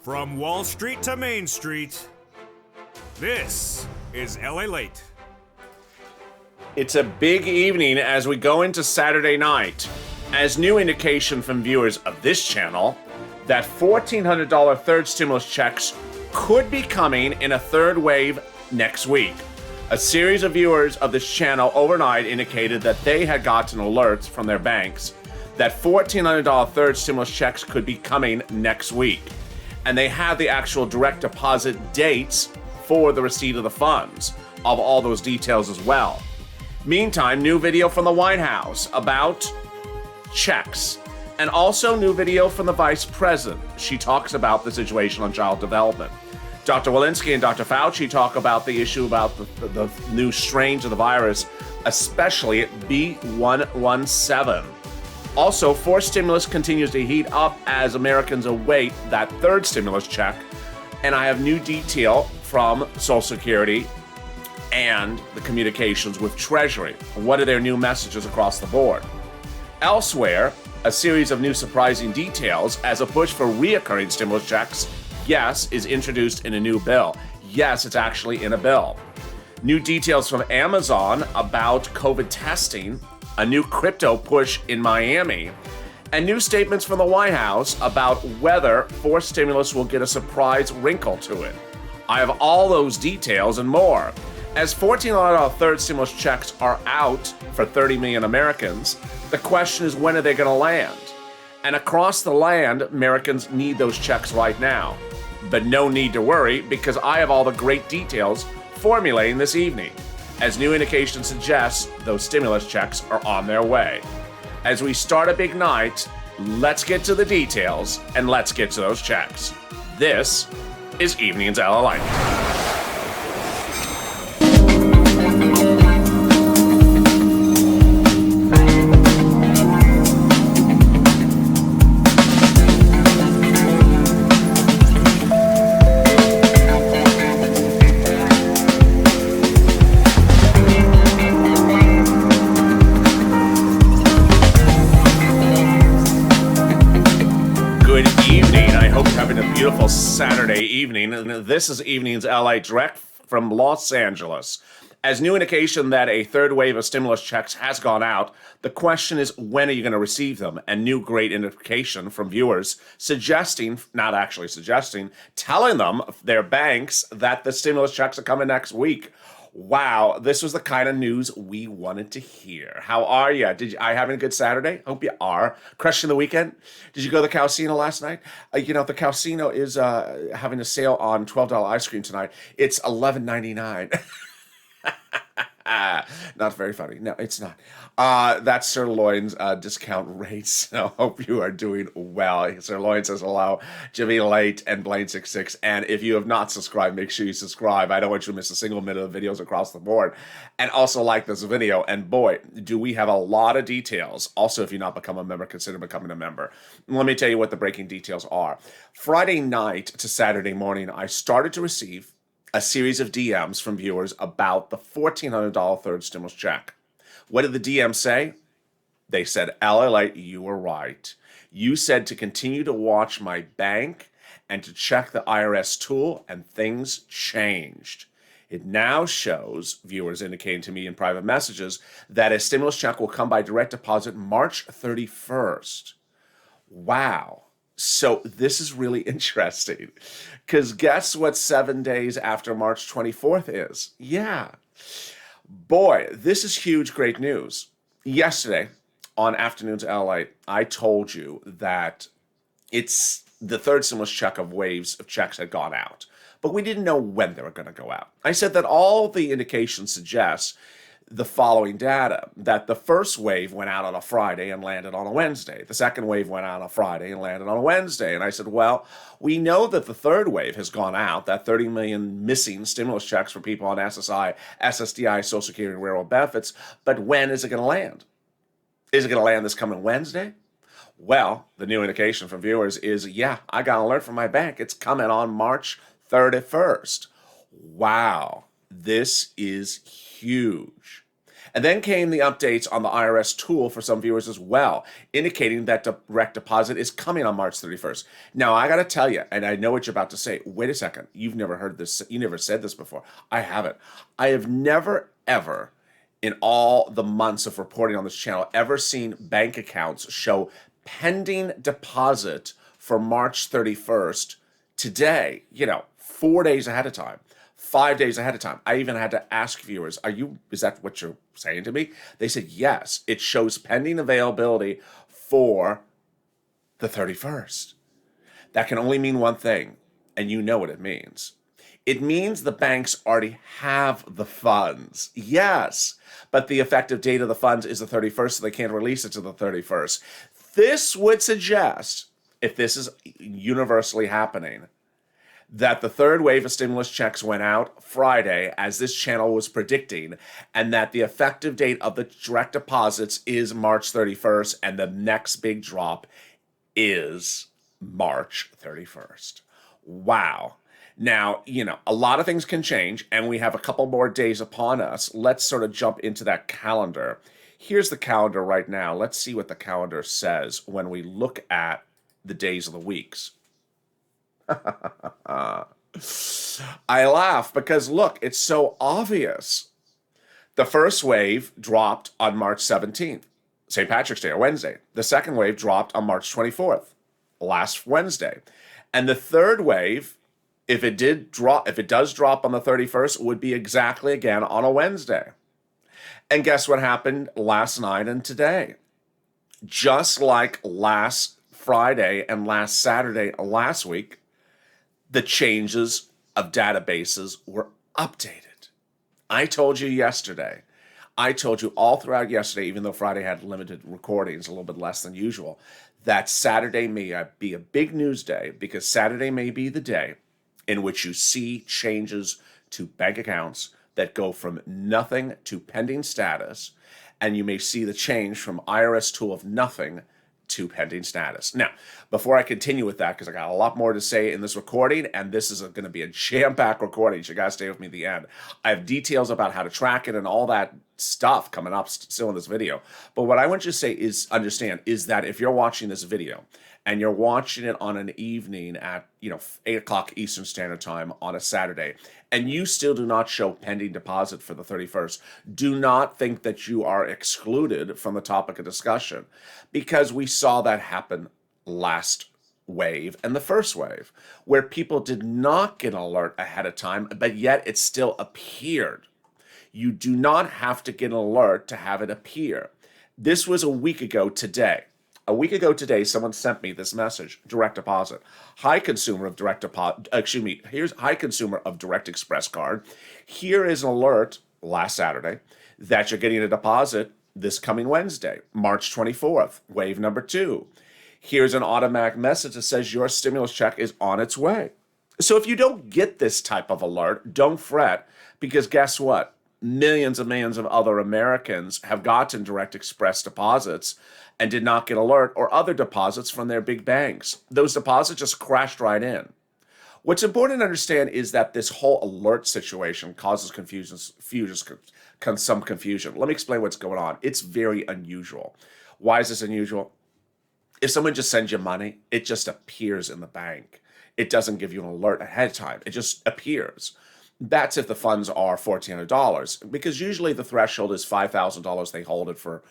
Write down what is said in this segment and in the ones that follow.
From Wall Street to Main Street, this is LALATE. It's a big evening as we go into Saturday night, as new indication from viewers of this channel that $1,400 third stimulus checks could be coming in a third wave next week. A series of viewers of this channel overnight indicated that they had gotten alerts from their banks that $1,400 third stimulus checks could be coming next week. And they had the actual direct deposit dates for the receipt of the funds, of all those details as well. Meantime, new video from the White House about checks, and also new video from the Vice President. She talks about the situation on child development. Dr. Walensky and Dr. Fauci talk about the issue about the new strains of the virus, especially B.1.1.7. Also, forced stimulus continues to heat up as Americans await that third stimulus check. And I have new detail from Social Security and the communications with Treasury. What are their new messages across the board? Elsewhere, a series of new surprising details as a push for reoccurring stimulus checks, yes, is introduced in a new bill. Yes, it's actually in a bill. New details from Amazon about COVID testing, a new crypto push in Miami, and new statements from the White House about whether forced stimulus will get a surprise wrinkle to it. I have all those details and more. As $1,400 third stimulus checks are out for 30 million Americans, the question is, when are they going to land? And across the land, Americans need those checks right now. But no need to worry, because I have all the great details formulating this evening. As new indication suggests, those stimulus checks are on their way. As we start a big night, let's get to the details and let's get to those checks. This is Evenings LALATE. Beautiful Saturday evening. This is Evenings LA direct from Los Angeles. As new indication that a third wave of stimulus checks has gone out, the question is, when are you going to receive them? And new great indication from viewers suggesting, not actually suggesting, telling them, their banks, that the stimulus checks are coming next week. Wow, this was the kind of news we wanted to hear. How are you? Are you having a good Saturday? Hope you are. Crushing the weekend? Did you go to the Casino last night? The Casino is having a sale on $12 ice cream tonight. It's $11.99. Not very funny. No, it's not. That's Sirloin's discount rate. So hope you are doing well. Sirloin says hello. Jimmy Late and Blaine66. And if you have not subscribed, make sure you subscribe. I don't want you to miss a single minute of videos across the board. And also like this video. And boy, do we have a lot of details. Also, if you've not become a member, consider becoming a member. Let me tell you what the breaking details are. Friday night to Saturday morning, I started to receive a series of DMs from viewers about the $1,400 third stimulus check. What did the DM say? They said, LALATE, you were right. You said to continue to watch my bank and to check the IRS tool, and things changed. It now shows, viewers indicating to me in private messages, that a stimulus check will come by direct deposit March 31st. Wow. So this is really interesting, because guess what 7 days after March 24th is? Yeah. Boy, this is huge, great news. Yesterday on Afternoons LA, I told you that it's the third stimulus check of waves of checks had gone out, but we didn't know when they were going to go out. I said that all the indications suggest the following data, that the first wave went out on a Friday and landed on a Wednesday. The second wave went out on a Friday and landed on a Wednesday. And I said, well, we know that the third wave has gone out, that 30 million missing stimulus checks for people on SSI, SSDI, Social Security, and railroad benefits, but when is it going to land? Is it going to land this coming Wednesday? Well, the new indication from viewers is, yeah, I got an alert from my bank. It's coming on March 31st. Wow, this is huge. And then came the updates on the IRS tool for some viewers as well, indicating that direct deposit is coming on March 31st. Now, I got to tell you, and I know what you're about to say. Wait a second. You've never heard this. You never said this before. I haven't. I have never, ever, in all the months of reporting on this channel, ever seen bank accounts show pending deposit for March 31st today, 4 days ahead of time. 5 days ahead of time. I even had to ask viewers, is that what you're saying to me? They said, yes, it shows pending availability for the 31st. That can only mean one thing, and you know what it means. It means the banks already have the funds. Yes, but the effective date of the funds is the 31st, so they can't release it to the 31st. This would suggest, if this is universally happening, that the third wave of stimulus checks went out Friday, as this channel was predicting, and that the effective date of the direct deposits is March 31st, and the next big drop is March 31st. Wow. Now, a lot of things can change, and we have a couple more days upon us. Let's sort of jump into that calendar. Here's the calendar right now. Let's see what the calendar says when we look at the days of the weeks. I laugh because, look, it's so obvious. The first wave dropped on March 17th, St. Patrick's Day, or Wednesday. The second wave dropped on March 24th, last Wednesday. And the third wave, if it does drop on the 31st, would be exactly again on a Wednesday. And guess what happened last night and today? Just like last Friday and last Saturday last week, the changes of databases were updated. I told you yesterday. I told you all throughout yesterday, even though Friday had limited recordings, a little bit less than usual, that Saturday may be a big news day, because Saturday may be the day in which you see changes to bank accounts that go from nothing to pending status, and you may see the change from IRS tool of nothing to pending status. Now, before I continue with that, because I got a lot more to say in this recording, and this is going to be a jam-packed recording, so you got to stay with me at the end. I have details about how to track it and all that stuff coming up still in this video. But what I want you to say is, understand, is that if you're watching this video and you're watching it on an evening at 8 o'clock Eastern Standard Time on a Saturday, and you still do not show pending deposit for the 31st, do not think that you are excluded from the topic of discussion, because we saw that happen last wave and the first wave, where people did not get an alert ahead of time, but yet it still appeared. You do not have to get an alert to have it appear. This was a week ago today. A week ago today, someone sent me this message: direct deposit. Hi, consumer of direct deposit. Here's hi, consumer of Direct Express card. Here is an alert last Saturday that you're getting a deposit this coming Wednesday, March 24th, wave number 2. Here's an automatic message that says your stimulus check is on its way. So if you don't get this type of alert, don't fret, because guess what? Millions and millions of other Americans have gotten direct express deposits and did not get alert, or other deposits from their big banks. Those deposits just crashed right in. What's important to understand is that this whole alert situation causes some confusion. Let me explain what's going on. It's very unusual. Why is this unusual? If someone just sends you money, it just appears in the bank. It doesn't give you an alert ahead of time. It just appears. That's if the funds are $1,400, because usually the threshold is $5,000. They hold it for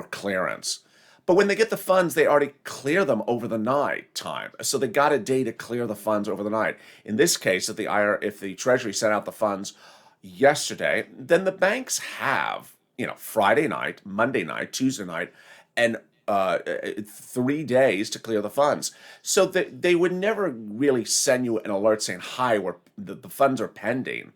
clearance. But when they get the funds, they already clear them over the night time. So they got a day to clear the funds over the night. In this case, if the Treasury sent out the funds yesterday, then the banks have, Friday night, Monday night, Tuesday night, and 3 days to clear the funds. So they would never really send you an alert saying, hi, the funds are pending.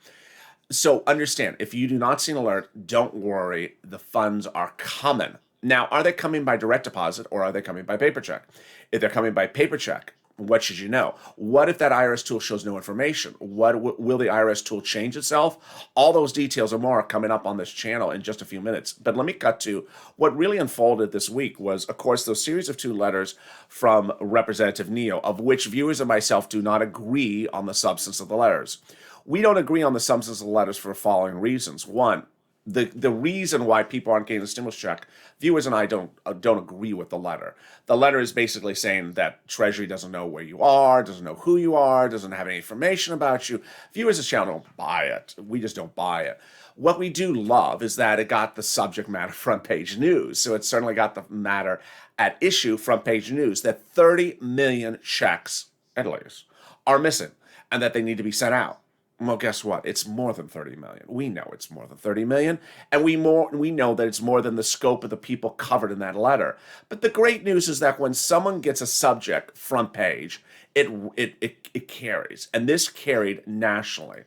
So understand, if you do not see an alert, don't worry, the funds are coming. Now, are they coming by direct deposit, or are they coming by paper check? If they're coming by paper check, what should you know? What if that IRS tool shows no information? Will the IRS tool change itself? All those details and more are coming up on this channel in just a few minutes. But let me cut to what really unfolded this week was, of course, those series of 2 letters from Representative Neo, of which viewers and myself do not agree on the substance of the letters. We don't agree on the substance of the letters for the following reasons. One, the reason why people aren't getting the stimulus check, viewers and I don't agree with the letter. The letter is basically saying that Treasury doesn't know where you are, doesn't know who you are, doesn't have any information about you. Viewers of the channel don't buy it. We just don't buy it. What we do love is that it got the subject matter front page news. So it certainly got the matter at issue front page news that 30 million checks, at least, are missing and that they need to be sent out. Well, guess what? It's more than 30 million. We know it's more than 30 million, and we know that it's more than the scope of the people covered in that letter. But the great news is that when someone gets a subject front page, it carries, and this carried nationally.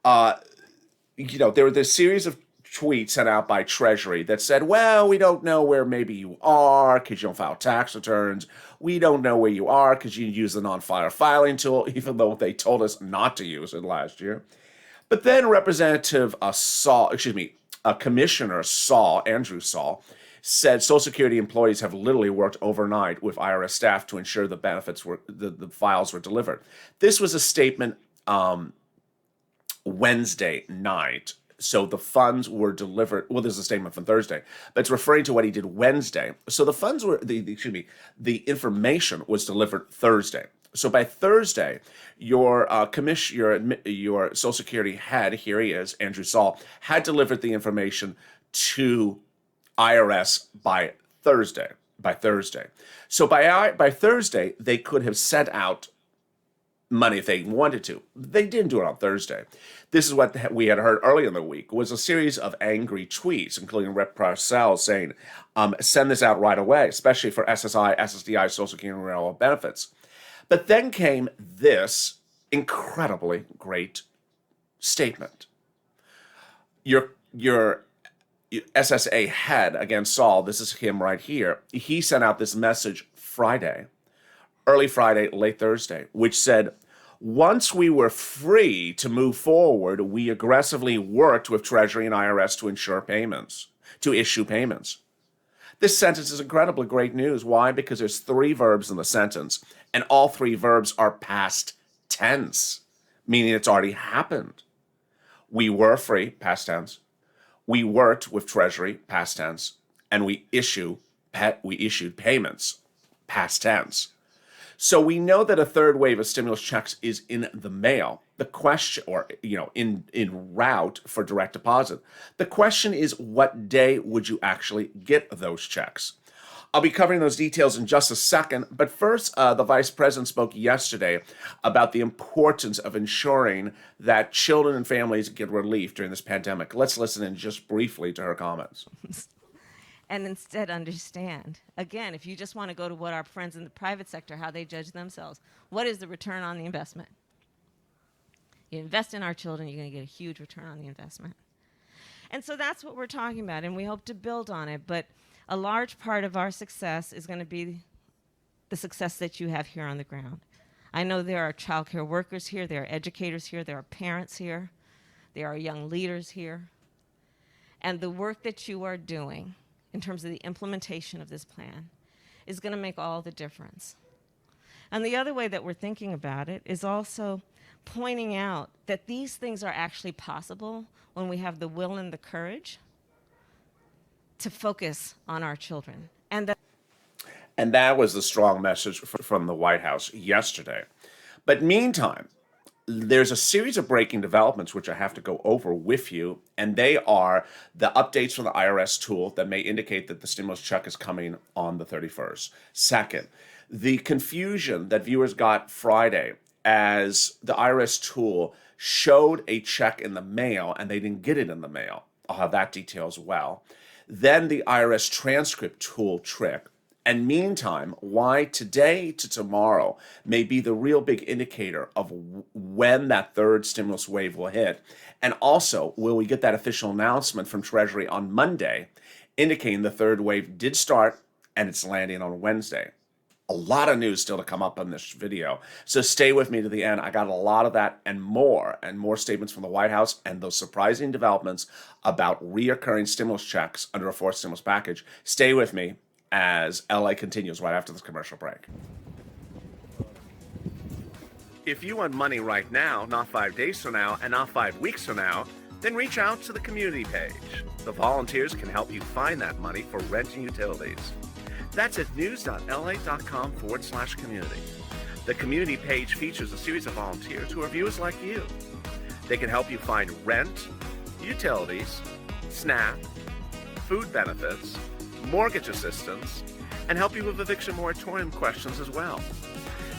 There were this series of tweets sent out by Treasury that said, well, we don't know where maybe you are because you don't file tax returns. We don't know where you are because you use the non-fire filing tool, even though they told us not to use it last year. But then Commissioner Andrew Saul, said Social Security employees have literally worked overnight with IRS staff to ensure the benefits the files were delivered. This was a statement Wednesday night. So the funds were delivered. Well, there's a statement from Thursday, but it's referring to what he did Wednesday. So the funds were the information was delivered Thursday. So by Thursday, your Social Security head, here he is, Andrew Saul, had delivered the information to IRS by Thursday. So by Thursday, they could have sent out money if they wanted to. They didn't do it on Thursday. This is what we had heard earlier in the week, was a series of angry tweets, including Rep. Parcell saying, send this out right away, especially for SSI, SSDI, Social Security, and railroad benefits. But then came this incredibly great statement. Your SSA head, again, Saul, this is him right here, he sent out this message early Friday, late Thursday, which said, once we were free to move forward, we aggressively worked with Treasury and IRS to issue payments. This sentence is incredibly great news. Why? Because there's 3 verbs in the sentence, and all 3 verbs are past tense, meaning it's already happened. We were free, past tense. We worked with Treasury, past tense, and we issued payments, past tense. So we know that a third wave of stimulus checks is in the mail. The question, or in route for direct deposit. The question is, what day would you actually get those checks? I'll be covering those details in just a second, but first, the Vice President spoke yesterday about the importance of ensuring that children and families get relief during this pandemic. Let's listen in just briefly to her comments. And instead understand. Again, if you just want to go to what our friends in the private sector, how they judge themselves, what is the return on the investment? You invest in our children, you're going to get a huge return on the investment. And so that's what we're talking about, and we hope to build on it. But a large part of our success is going to be the success that you have here on the ground. I know there are child care workers here, there are educators here, there are parents here, there are young leaders here. And the work that you are doing in terms of the implementation of this plan is going to make all the difference. And the other way that we're thinking about it is also pointing out that these things are actually possible when we have the will and the courage to focus on our children. And that was the strong message from the White House yesterday. But meantime, there's a series of breaking developments which I have to go over with you, and they are the updates from the IRS tool that may indicate that the stimulus check is coming on the 31st. Second, the confusion that viewers got Friday as the IRS tool showed a check in the mail and they didn't get it in the mail. I'll have that detail as well. Then the IRS transcript tool trick. And meantime, why today to tomorrow may be the real big indicator of when that third stimulus wave will hit. And also, will we get that official announcement from Treasury on Monday indicating the third wave did start and it's landing on Wednesday. A lot of news still to come up on this video. So stay with me to the end. I got a lot of that and more statements from the White House and those surprising developments about reoccurring stimulus checks under a fourth stimulus package. Stay with me as LA continues right after this commercial break. If you want money right now, not 5 days from now, and not 5 weeks from now, then reach out to the community page. The volunteers can help you find that money for rent and utilities. That's at news.lalate.com/community. The community page features a series of volunteers who are viewers like you. They can help you find rent, utilities, SNAP, food benefits, mortgage assistance, and help you with eviction moratorium questions as well.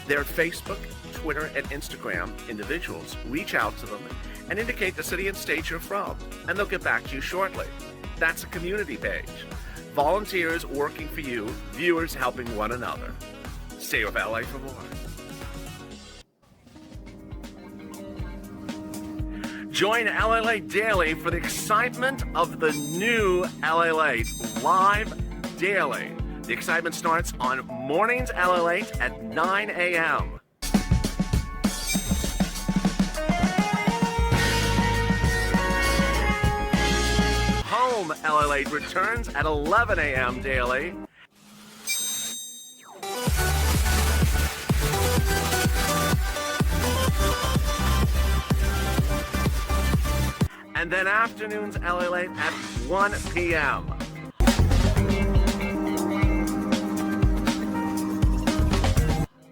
They're Facebook, Twitter, and Instagram individuals. Reach out to them and indicate the city and state you're from, and they'll get back to you shortly. That's a community page. Volunteers working for you, viewers helping one another. Stay with LA for more. Join LALATE Daily for the excitement of the new LALATE live daily. The excitement starts on Mornings LALATE at 9 a.m. Home LALATE returns at 11 a.m. daily. And then afternoons LALATE at 1 p.m.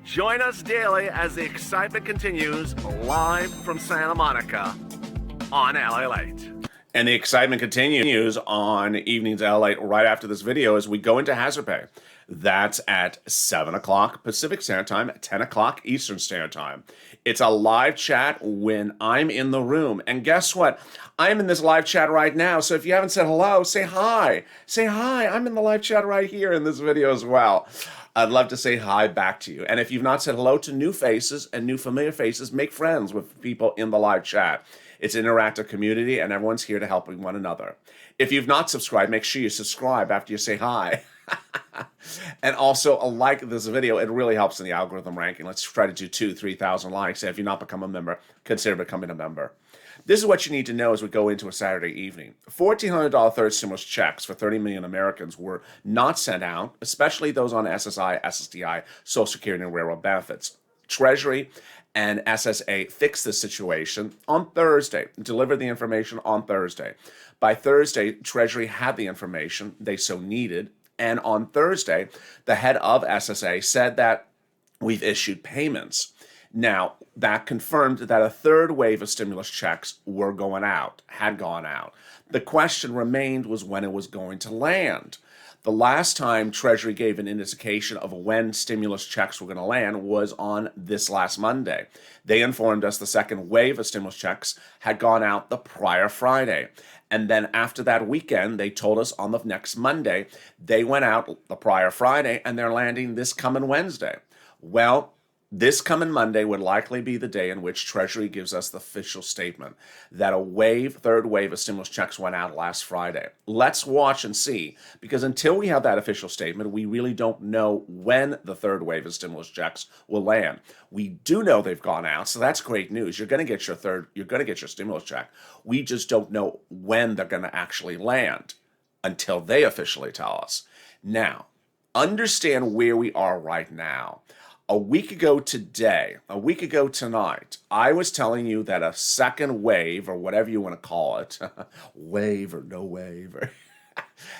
Join us daily as the excitement continues live from Santa Monica on LALATE. And the excitement continues on Evenings LALATE right after this video as we go into Hazard Pay. That's at 7 o'clock Pacific Standard Time, 10 o'clock Eastern Standard Time. It's a live chat when I'm in the room. And guess what? I'm in this live chat right now. So if you haven't said hello, say hi. Say hi. I'm in the live chat right here in this video as well. I'd love to say hi back to you. And if you've not said hello to new faces and new familiar faces, make friends with people in the live chat. It's an interactive community, and everyone's here to help one another. If you've not subscribed, make sure you subscribe after you say hi. And also, like this video. It really helps in the algorithm ranking. Let's try to do 2,000 to 3,000 likes. And if you've not become a member, consider becoming a member. This is what you need to know as we go into a Saturday evening. $1,400 third stimulus checks for 30 million Americans were not sent out, especially those on SSI, SSDI, Social Security, and Railroad benefits. Treasury and SSA fixed this situation on Thursday, delivered the information on Thursday. By Thursday, Treasury had the information they so needed, and on Thursday, the head of SSA said that we've issued payments. Now, that confirmed that a third wave of stimulus checks had gone out. The question remained was when it was going to land. The last time Treasury gave an indication of when stimulus checks were going to land was on this last Monday. They informed us the second wave of stimulus checks had gone out the prior Friday. And then after that weekend, they told us on the next Monday, they went out the prior Friday and they're landing this coming Wednesday. Well, this coming Monday would likely be the day in which Treasury gives us the official statement that a third wave of stimulus checks went out last Friday. Let's watch and see, because until we have that official statement, we really don't know when the third wave of stimulus checks will land. We do know they've gone out, so that's great news. You're going to get your stimulus check. We just don't know when they're going to actually land until they officially tell us. Now, understand where we are right now. A week ago tonight, I was telling you that a second wave, or whatever you want to call it, wave or no wave,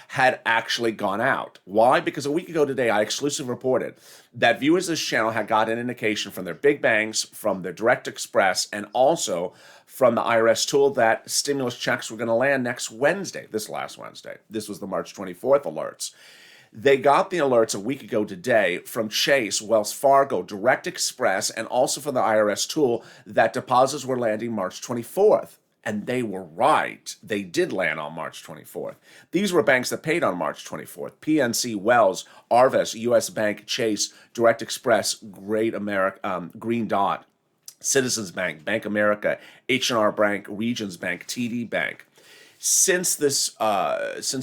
had actually gone out. Why? Because a week ago today, I exclusively reported that viewers of this channel had got an indication from their big banks, from their Direct Express, and also from the IRS tool that stimulus checks were going to land next Wednesday, this last Wednesday. This was the March 24th alerts. They got the alerts a week ago today from Chase, Wells Fargo, Direct Express, and also from the IRS tool that deposits were landing March 24th. And they were right. They did land on March 24th. These were banks that paid on March 24th. PNC, Wells, Arvest, U.S. Bank, Chase, Direct Express, Green Dot, Citizens Bank, Bank America, H&R Bank, Regions Bank, TD Bank. Since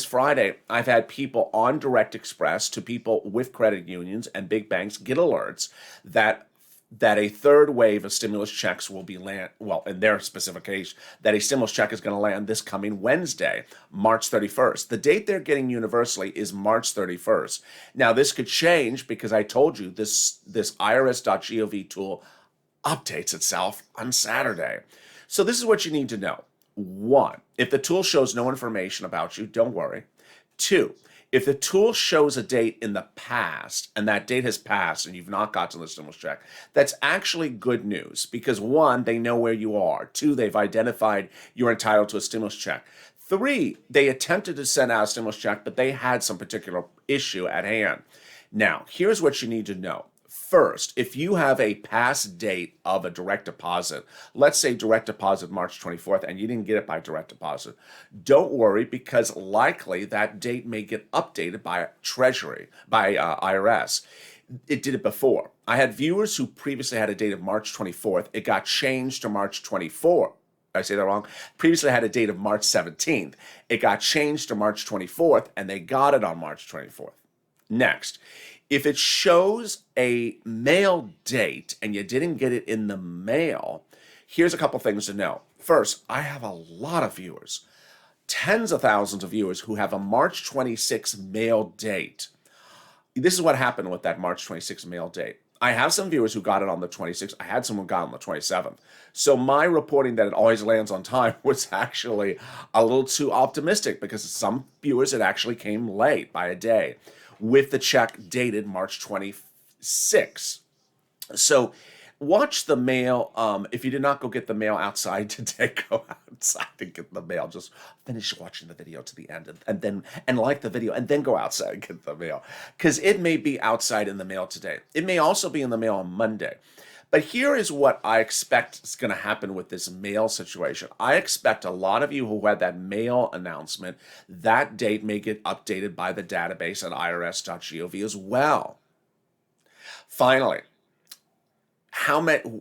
Friday, I've had people on Direct Express to people with credit unions and big banks get alerts that a third wave of stimulus checks will be in their specific case, that a stimulus check is going to land this coming Wednesday, March 31st. The date they're getting universally is March 31st. Now, this could change because I told you this irs.gov tool updates itself on Saturday. So this is what you need to know. One, if the tool shows no information about you, don't worry. Two, if the tool shows a date in the past and that date has passed and you've not gotten the stimulus check, that's actually good news because one, they know where you are. Two, they've identified you're entitled to a stimulus check. Three, they attempted to send out a stimulus check, but they had some particular issue at hand. Now, here's what you need to know. First, if you have a past date of a direct deposit, let's say direct deposit March 24th, and you didn't get it by direct deposit, don't worry because likely that date may get updated by Treasury, by IRS. It did it before. I had viewers who previously had a date of March 24th. It got changed to March 24th. I say that wrong. Previously had a date of March 17th. It got changed to March 24th, and they got it on March 24th. Next, if it shows a mail date and you didn't get it in the mail, here's a couple things to know. First, I have a lot of viewers, tens of thousands of viewers who have a March 26th mail date. This is what happened with that March 26th mail date. I have some viewers who got it on the 26th. I had some who got it on the 27th. So my reporting that it always lands on time was actually a little too optimistic because some viewers, it actually came late by a day with the check dated March 26th. So watch the mail. If you did not go get the mail outside today, go outside and get the mail. Just finish watching the video to the end and like the video and then go outside and get the mail. Because it may be outside in the mail today. It may also be in the mail on Monday. But here is what I expect is going to happen with this mail situation. I expect a lot of you who had that mail announcement, that date may get updated by the database at irs.gov as well. Finally,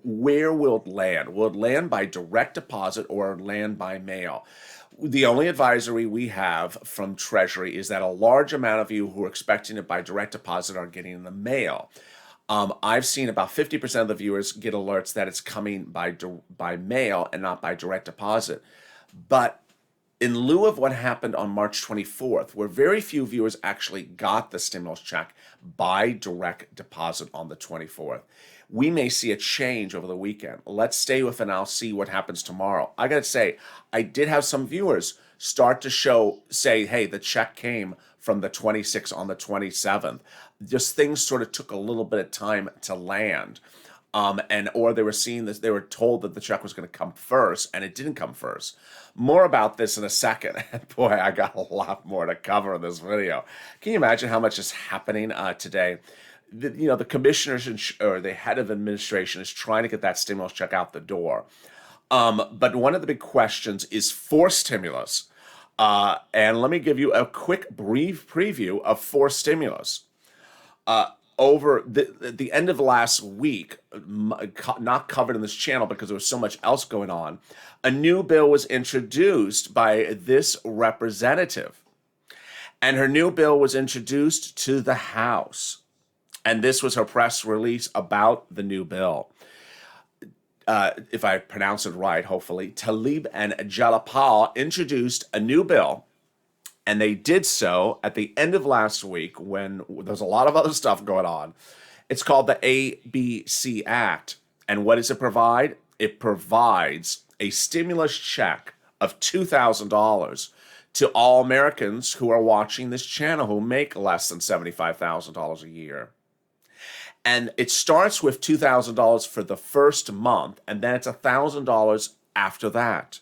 where will it land? Will it land by direct deposit or land by mail? The only advisory we have from Treasury is that a large amount of you who are expecting it by direct deposit are getting in the mail. I've seen about 50% of the viewers get alerts that it's coming by mail and not by direct deposit. But in lieu of what happened on March 24th, where very few viewers actually got the stimulus check by direct deposit on the 24th, we may see a change over the weekend. Let's stay with it and I'll see what happens tomorrow. I gotta say, I did have some viewers start to say, hey, the check came from the 26th on the 27th. Just things sort of took a little bit of time to land. Or they were seeing this, they were told that the check was going to come first, and it didn't come first. More about this in a second. And boy, I got a lot more to cover in this video. Can you imagine how much is happening today? The commissioners or the head of administration is trying to get that stimulus check out the door. But one of the big questions is forced stimulus. And let me give you a quick brief preview of forced stimulus. Over the end of last week, not covered in this channel because there was so much else going on, a new bill was introduced by this representative. And her new bill was introduced to the House. And this was her press release about the new bill. If I pronounce it right, hopefully, Tlaib and Jalapal introduced a new bill. And they did so at the end of last week when there's a lot of other stuff going on. It's called the ABC Act. And what does it provide? It provides a stimulus check of $2,000 to all Americans who are watching this channel who make less than $75,000 a year. And it starts with $2,000 for the first month, and then it's $1,000 after that.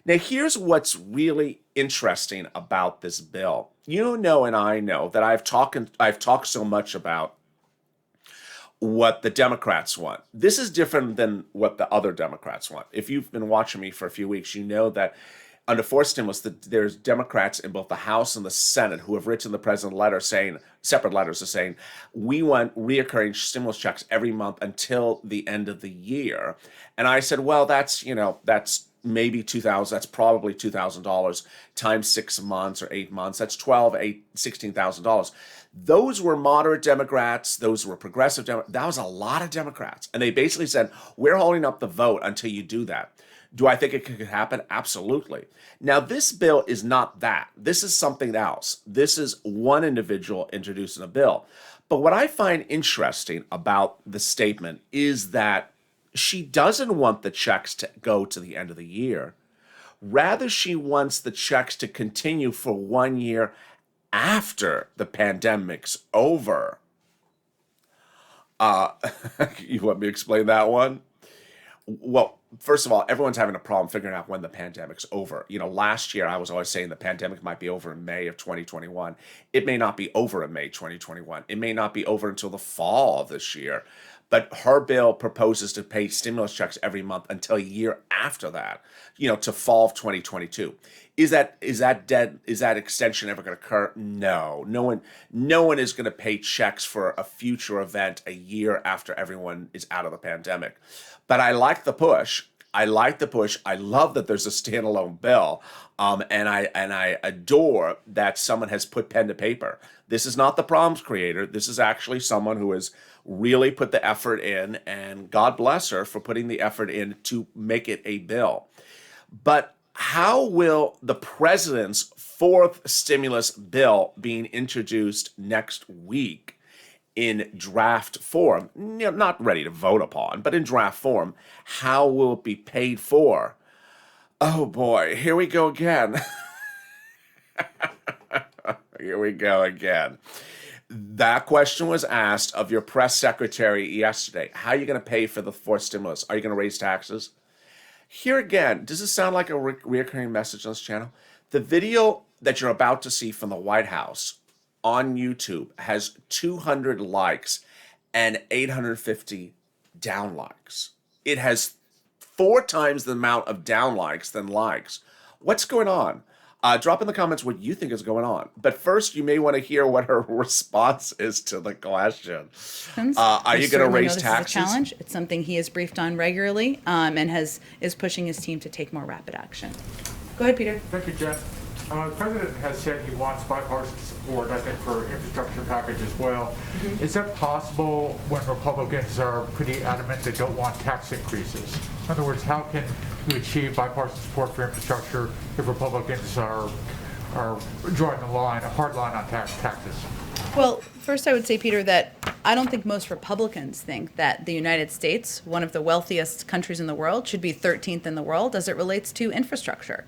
Now, here's what's really interesting about this bill. You know, and I know that I've talked so much about what the Democrats want. This is different than what the other Democrats want. If you've been watching me for a few weeks, you know that under forced stimulus, there's Democrats in both the House and the Senate who have written the president separate letters saying, we want reoccurring stimulus checks every month until the end of the year. And I said, well, that's maybe $2,000. That's probably $2,000 times 6 months or 8 months. That's $16,000. Those were moderate Democrats. Those were progressive Democrats. That was a lot of Democrats. And they basically said, we're holding up the vote until you do that. Do I think it could happen? Absolutely. Now, this bill is not that. This is something else. This is one individual introducing a bill. But what I find interesting about the statement is that she doesn't want the checks to go to the end of the year. Rather, she wants the checks to continue for 1 year after the pandemic's over. You want me to explain that one? Well, first of all, everyone's having a problem figuring out when the pandemic's over. Last year I was always saying the pandemic might be over in May of 2021. It may not be over in May 2021. It may not be over until the fall of this year. But her bill proposes to pay stimulus checks every month until a year after that, to fall of 2022. Is that dead? Is that extension ever going to occur? No. No one is going to pay checks for a future event a year after everyone is out of the pandemic. But I like the push. I love that there's a standalone bill, and I adore that someone has put pen to paper. This is not the problems creator. This is actually someone who has really put the effort in, and God bless her for putting the effort in to make it a bill. But how will the president's fourth stimulus bill being introduced next week in draft form, not ready to vote upon, but in draft form, how will it be paid for? Oh boy, here we go again. Here we go again. That question was asked of your press secretary yesterday. How are you going to pay for the fourth stimulus? Are you going to raise taxes? Here again, does this sound like a reoccurring message on this channel? The video that you're about to see from the White House on YouTube has 200 likes and 850 down likes. It has 4 times the amount of down likes than likes. What's going on? Drop in the comments what you think is going on. But first, you may want to hear what her response is to the question. Are you going to raise taxes? It's a challenge. It's something he is briefed on regularly, and is pushing his team to take more rapid action. Go ahead, Peter. Thank you, Jen. The President has said he wants bipartisan support, I think, for infrastructure package as well. Mm-hmm. Is that possible when Republicans are pretty adamant they don't want tax increases? In other words, how can you achieve bipartisan support for infrastructure if Republicans are drawing a hard line on taxes? Well, first I would say, Peter, that I don't think most Republicans think that the United States, one of the wealthiest countries in the world, should be 13th in the world as it relates to infrastructure.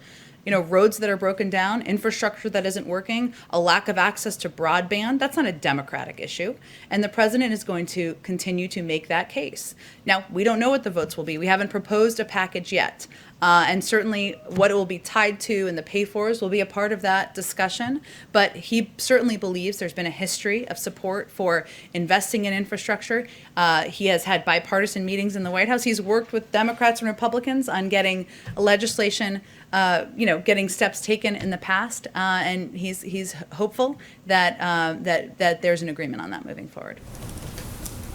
Roads that are broken down, infrastructure that isn't working, a lack of access to broadband, that's not a Democratic issue. And the president is going to continue to make that case. Now, we don't know what the votes will be. We haven't proposed a package yet. And certainly what it will be tied to and the pay-fors will be a part of that discussion. But he certainly believes there's been a history of support for investing in infrastructure. He has had bipartisan meetings in the White House. He's worked with Democrats and Republicans on getting legislation, getting steps taken in the past. And he's hopeful that there's an agreement on that moving forward.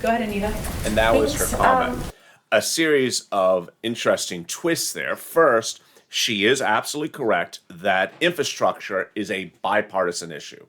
Go ahead, Anita. And that was her comment. A series of interesting twists there. First, she is absolutely correct that infrastructure is a bipartisan issue.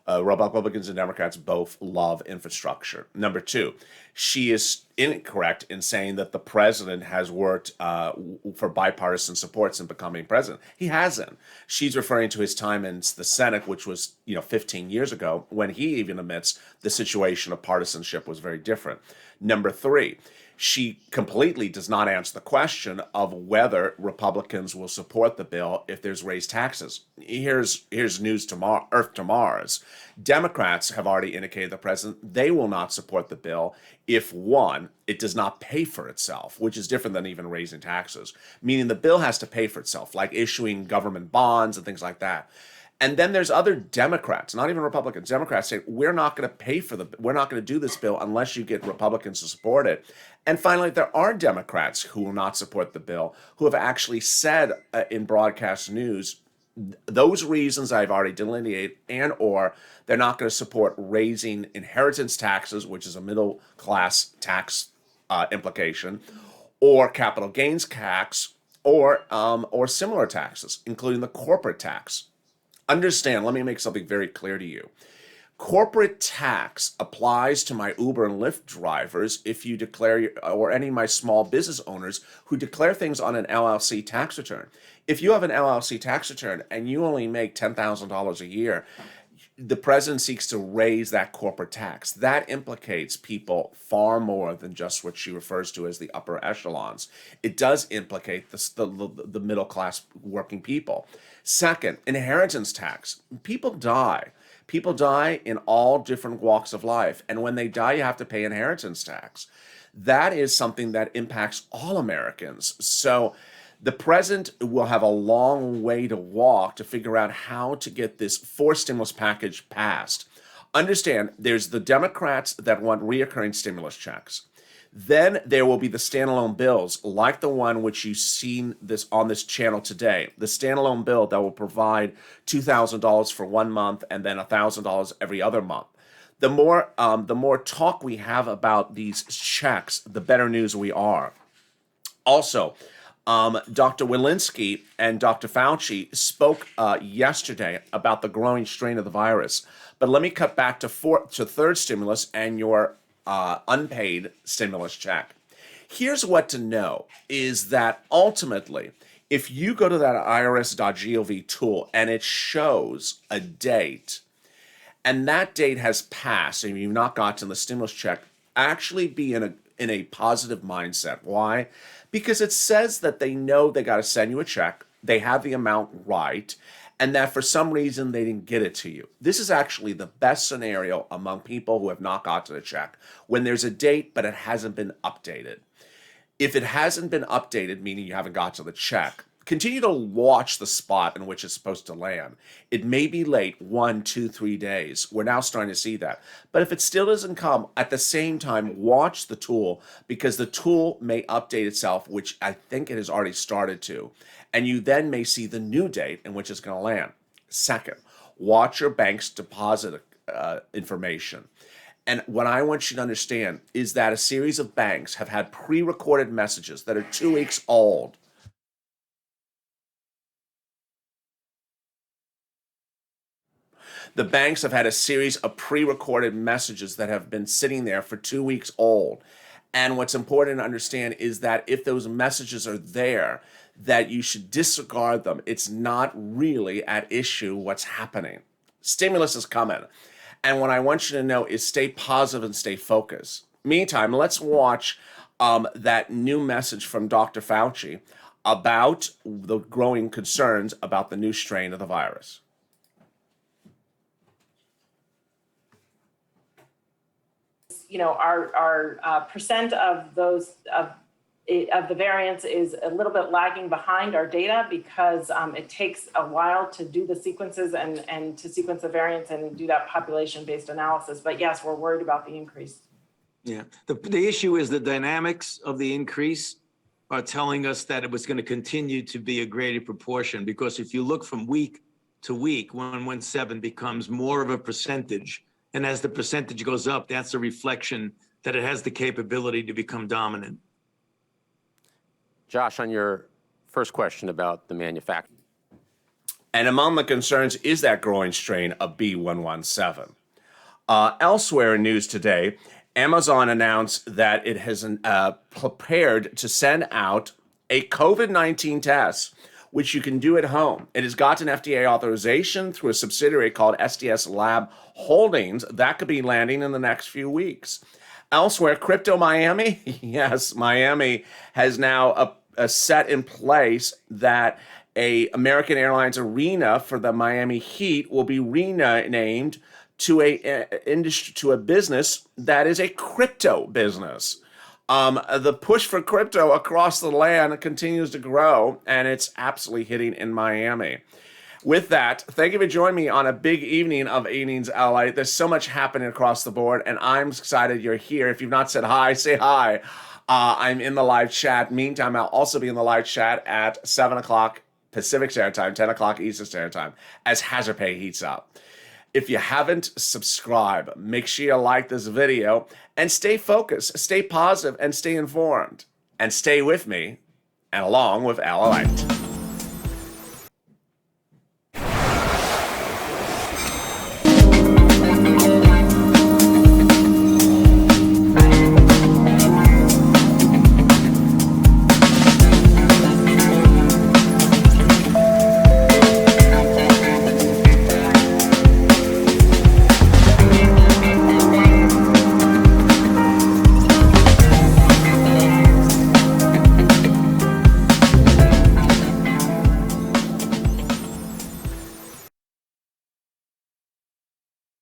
Republicans and Democrats both love infrastructure. Number 2, she is incorrect in saying that the president has worked for bipartisan support since becoming president. He hasn't. She's referring to his time in the Senate, which was 15 years ago, when he even admits the situation of partisanship was very different. Number 3, she completely does not answer the question of whether Republicans will support the bill if there's raised taxes. Here's news to Earth to Mars. Democrats have already indicated to the president they will not support the bill if, 1, it does not pay for itself, which is different than even raising taxes, meaning the bill has to pay for itself, like issuing government bonds and things like that. And then there's other Democrats, not even Republicans, Democrats saying, we're not going to do this bill unless you get Republicans to support it. And finally, there are Democrats who will not support the bill, who have actually said in broadcast news, those reasons I've already delineated, and or they're not going to support raising inheritance taxes, which is a middle class tax implication, or capital gains tax, or similar taxes, including the corporate tax. Understand, let me make something very clear to you. Corporate tax applies to my Uber and Lyft drivers if you declare, or any of my small business owners who declare things on an LLC tax return. If you have an LLC tax return and you only make $10,000 a year, the president seeks to raise that corporate tax. That implicates people far more than just what she refers to as the upper echelons. It does implicate the middle class working people. Second, inheritance tax. People die. People die in all different walks of life. And when they die, you have to pay inheritance tax. That is something that impacts all Americans. So the president will have a long way to walk to figure out how to get this fourth stimulus package passed. Understand, there's the Democrats that want reoccurring stimulus checks. Then there will be the standalone bills, like the one which you've seen this on this channel today. The standalone bill that will provide $2,000 for 1 month and then $1,000 every other month. The more talk we have about these checks, the better news we are. Also, Dr. Walensky and Dr. Fauci spoke yesterday about the growing strain of the virus. But let me cut back to third stimulus and your unpaid stimulus check. Here's what to know is that ultimately, if you go to that irs.gov tool and it shows a date, and that date has passed and you've not gotten the stimulus check, actually be in a positive mindset. Why? Because it says that they know they got to send you a check, they have the amount right, and that for some reason they didn't get it to you. This is actually the best scenario among people who have not gotten a check, when there's a date but it hasn't been updated. If it hasn't been updated, meaning you haven't got to the check, continue to watch the spot in which it's supposed to land. It may be late 1, 2, 3 days. We're now starting to see that. But if it still doesn't come, at the same time, watch the tool, because the tool may update itself, which I think it has already started to. And you then may see the new date in which it's going to land. Second, watch your bank's deposit information. And what I want you to understand is that a series of banks have had pre-recorded messages that are 2 weeks old. The banks have had a series of pre-recorded messages that have been sitting there for 2 weeks old. And what's important to understand is that if those messages are there, that you should disregard them. It's not really at issue what's happening. Stimulus is coming. And what I want you to know is stay positive and stay focused. Meantime, let's watch that new message from Dr. Fauci about the growing concerns about the new strain of the virus. You know, our percent of those of the variants is a little bit lagging behind our data, because it takes a while to do the sequences and to sequence the variants and do that population-based analysis. But yes, we're worried about the increase. Yeah, the issue is the dynamics of the increase are telling us that it was going to continue to be a greater proportion, because if you look from week to week, 117 becomes more of a percentage. And as the percentage goes up, that's a reflection that it has the capability to become dominant. Josh, on your first question about the manufacturing. And among the concerns is that growing strain of B117. Elsewhere in news today, Amazon announced that it has prepared to send out a COVID-19 test, which you can do at home. It has gotten FDA authorization through a subsidiary called SDS Lab Holdings. That could be landing in the next few weeks. Elsewhere, Crypto Miami, yes, Miami has now set in place that a American Airlines arena for the Miami Heat will be renamed to a business that is a crypto business. The push for crypto across the land continues to grow, and it's absolutely hitting in Miami. With that, thank you for joining me on a big evening of Evenings LA. There's so much happening across the board, and I'm excited you're here. If you've not said hi, say hi. I'm in the live chat. Meantime, I'll also be in the live chat at 7 o'clock Pacific Standard Time, 10 o'clock Eastern Standard Time, as Hazard Pay heats up. If you haven't subscribed, make sure you like this video and stay focused, stay positive, and stay informed. And stay with me and along with LALATE.